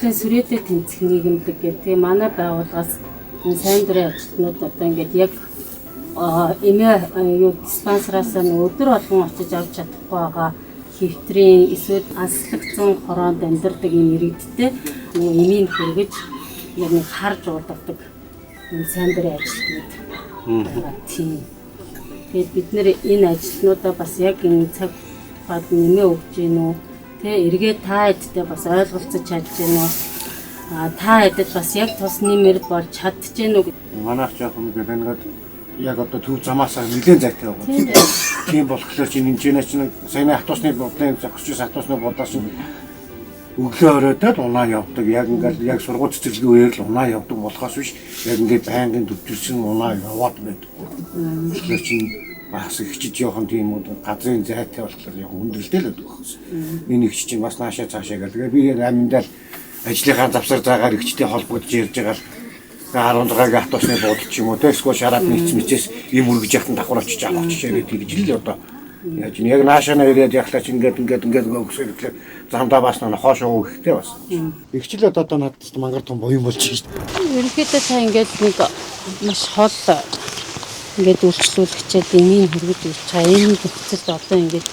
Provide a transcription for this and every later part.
Монголын сүрээтэй тэмцэх нийгэмлэг гэх тэгээ манай байгууллагаас сайн дурын ажилтнууд одоо ингээд яг эмээ диспансераас өдөр болгон очиж авч чадахгүй байгаа хэвтрийн эсвэл анслагдсан хороонд амьдардаг юм иргэдтэй эмийн хүргэж яг нэг харж ууддаг сайн дурын ажилтнууд. Тийм. Тэгээд бид нэр энэ ажилтнуудаа бас яг энэ цаг бод нэмээ өгч гин үү? Тэ эргээ та эдтэй бас ойлголцож чадж гин үү? Та эдэд бас яг тусны мөр болж чадж гин үү? Манайх жоохон ингээд яг одоо төв замаасаа нэлээд зайтай байгаа. Тийм болохоор чинь энэ чинь саяны хатуусны бодлын зохисч хатуусны бодлоос өглөө оройдод унаа явдаг. Яг ингээд яг сургууль цэцэрлэгийн үеэр л унаа явдаг болохоос биш. Яг ингээд байнгын төвчөрсөн унаа яваад байдаг. Тэгэхээр чинь бас ихчиж явах тийм газрын зайтай болохоор яг хүндрэлтэй л байдаг байхгүй. Энэ ихч чинь бас наашаа цаашаа гэл. Тэгээ би аминдаа ажлынхаа завсар заагаар ихчтэй холбогдож ярьж байгаа л 16-гийн автобусны буудал ч юм уу эсвэл шараад нийцмэчээс юм үргэж яхад давхар очиж авах жишээ тэгж л одоо яаж яг наашаана ирээд яхлаач ингээд өгсөөр тэгэхээр замдаа бас хоошоо өгөхтэй бас. Игчлээд одоо надад мангар том буян болж байна шүү дээ. Ерөнхийдөө та ингээд нэг маш хол ингээд үйлчлүүлэгчэд эмийн хүргэж ирж байгаа. Энэ нөхцөлд одоо ингээд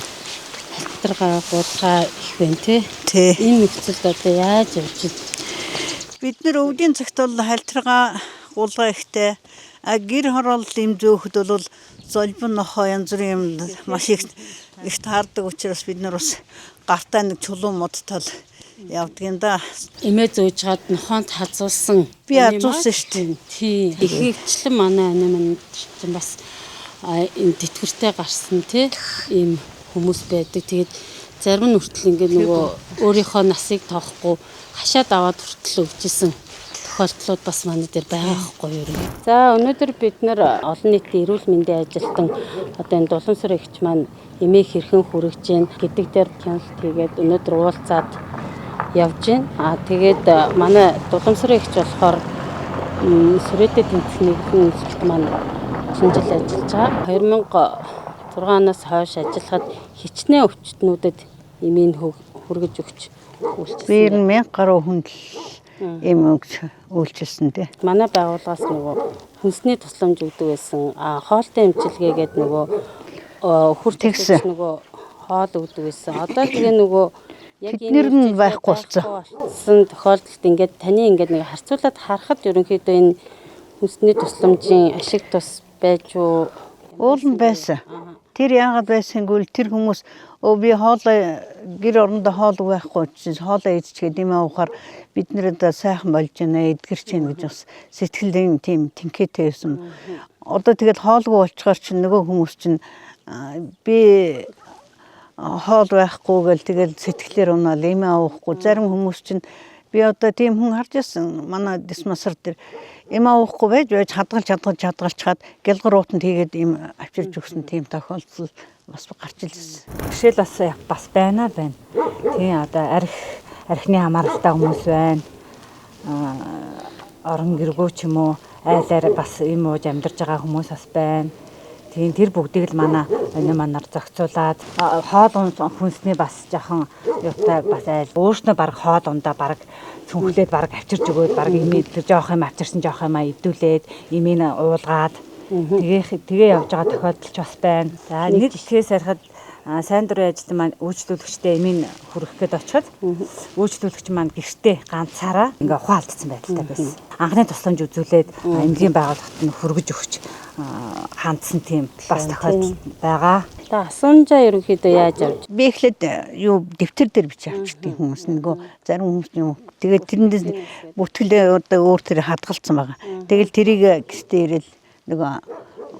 халтаргаа гуулгаа их байна тий. Энэ нөхцөлд одоо яаж явж байна? Бид нэр өвдийн цагт бол хальтрага гулгаа ихтэй гэр хороол юм зөөхд бол золбон нохоо янз бүрийн юм маш их таардаг учраас бид нар бас гартаа нэг чулуун модтол явдаг юм да. Эмээ зөөж хаад нохоонд хазуулсан. Би хазуулсан шүү дээ. Тий. Ихэнчлэн манай анаа манд чинь бас энэ тэтгэвртэй гарсан тий ийм хүмүүс байдаг. Тэгээд зарим нь хүртэл ингээд нөгөө өөрийнхөө насыг тоохгүй хашаад аваад хүртэл өвчсөн тохиолдлууд бас манай дээр байгаа байхгүй юу. За өнөөдөр бид нэр олон нийтийн эрүүл мэндийн ажилтан одоо энэ Дулаансар эгч маань эмээг хэрхэн хүргэж гин гэдэг дээр хяналт хийгээд өнөөдөр уулзаад явж байна. Тэгээд манай Дулаансар эгч болохоор сүрээтэй тэмцэх нийгмийн маань шинжил ажиллаж байгаа. 2006 оноос хойш ажиллахад хичнээн өвчтнүүдэд эмийн хүргэж өгч үйлчилсэн. Би 1000 гаруй хүнд эм өгч үйлчилсэн дээ. Манай байгууллагаас нөгөө хүнсний тусламж өгдөг байсан. Хоолтой эмчилгээгээд нөгөө өхөр тэгсэн нөгөө хоол өгдөг байсан. Одоо тэгээ нөгөө яг энэ байхгүй болсон тохиолдолд ингээд таны ингээд нэг харьцуулаад харахад ерөнхийдөө энэ хүнсний тусламжийн ашиг тус байж уу? Уулан байсан. Тэр яагаад байсангүй тэр хүмүүс би хоолой гэр орондоо хоол байхгүй чинь хоолоо идчихээд юм аахаар бид нэрэд сайхан болж байна эдгэрч байна гэж бас сэтгэлдээ тийм тэнхээтэй байсан. Одоо тэгэл хоолгүй болчоор чинь нөгөө хүмүүс чинь би хоол байхгүй гэл тэгэл сэтгэлээр унаал юм аахгүй зарим хүмүүс чинь би одоо тийм хүн харж ирсэн манай диспансер дээр эм авахгүй байж чадгалчаад гэлгуурууданд хийгээд им авчирж өгсөн тийм тохиолдол бас гарч ирсэн. Жишээл бас байна. Тийм одоо архины хамааралтай хүмүүс байна. Орон гэргөө ч юм уу айлаар бас юм ууж амьдарч байгаа хүмүүс бас байна. Тийм тэр бүгдийг л манай манаар зохицуулаад хоол хүнсний бас жоохон юутай бас айл өөрснөө баг хоол ундаа баг цүнхлээд баг авчирч өгөөд баг имээ тэр жоох юм авчирсан жоох юм идүүлээд имийг уулгаад тэгээ явж байгаа тохиолдол ч бас байна. За нэг жишээс харахад сайн дурын ажилтан маань үйлчлүүлэгчтэй имийг хүргэх гээд очиход үйлчлүүлэгч маань гэртээ ганцаараа ингээ ухаалтсан байдалтай байсан. Анхны тусламж үзүүлээд эмнэлгийн байгууллагт нь хүргэж өгч хандсан тийм бас тохиолдол байгаа. Та асуунжаа ерөнхийдөө яаж авч? Би эхлээд дэвтэр дээр бичиж авчирдаг хүмүүс нөгөө зарим хүмүүс юм. Тэгээд тэрэндээс бүтгэл одоо өөр тэр хадгалсан байгаа. Тэгэл тэрийг гэртээ ирэл нөгөө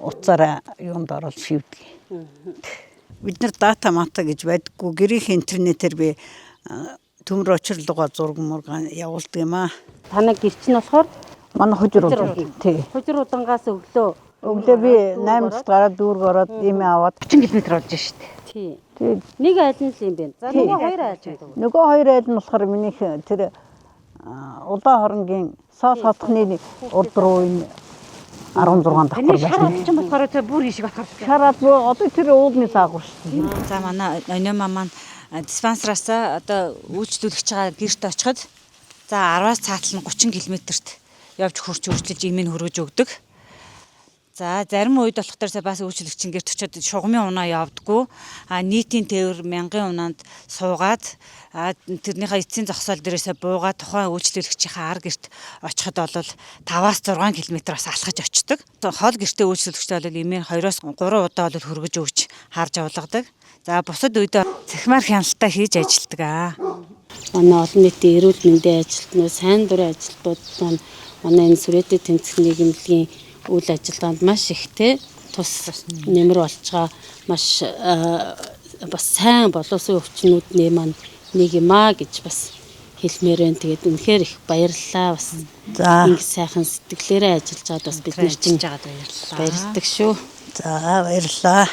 утсаараа юмд оруулж шивдэг. Бид нар дата мата гэж байдаггүй гэрийн интернетээр би төмөр очирлогоо зураг мургаан явуулдаг юм аа. Танай гэр чинь болохоор манай хужир тий. Хужир удангаас өглөө би 8-д гараад дүүрг ороод ийм аваад 30 км орж штэ. Тий. Нэг айл нь л юм байна. За нөгөө хоёр айл гэдэг. Нөгөө хоёр айл нь болохоор минийх тэр улаан хоронгийн соос хотхны урд руу энэ 16 давхар байна. Шараад ч болохоор тэр бүр ишиг батгах. Шараад одоо тэр уулны саагур шүү дээ. За манай өнөө маань диспансераас одоо үйлчлүүлэгч байгаа гэрт очиход За 10-аас цаатал нь 30 км-т явж хурц үргэлжлэж имийг хөргөж өгдөг. За зарим үед болохоор бас үйлчлэгч ингээд очиод шугамын унаа явдггүй. Нийтийн тээвэр 1000 унаанд суугаад тэрнийхээ эцсийн зогсоол дээрээсээ буугаад тухайн үйлчлэгчийн ар гэрт очиход бол 5-аас 6 км-аас алхаж очдог. Хол гэртээ үйлчлэгчтэй бол имийг 2-оос 3 удаа бол хөргөж өгч харж явуулгадаг. За бусад үед цахимаар хяналтаа хийж ажилтдаг. Манай олон нийтийн эрүүл мэндийн ажилтнууд, сайн дурын ажилтнууд маань манай энэ Сүрэдэд тэмцэх нийгэмлэгийн үйл ажиллагаанд маш ихтэй тус нэмэр болж байгаа маш бас сайн боловсон өвчнүүдний маань нэг юм гэж бас хэлмээр байна. Тэгээд үнэхээр их баярлалаа. Бас ингэ сайхан сэтгэлээрээ ажиллаж байгаад бас бид нар чинь баярлалаа. Баярлалаа шүү. За баярлалаа.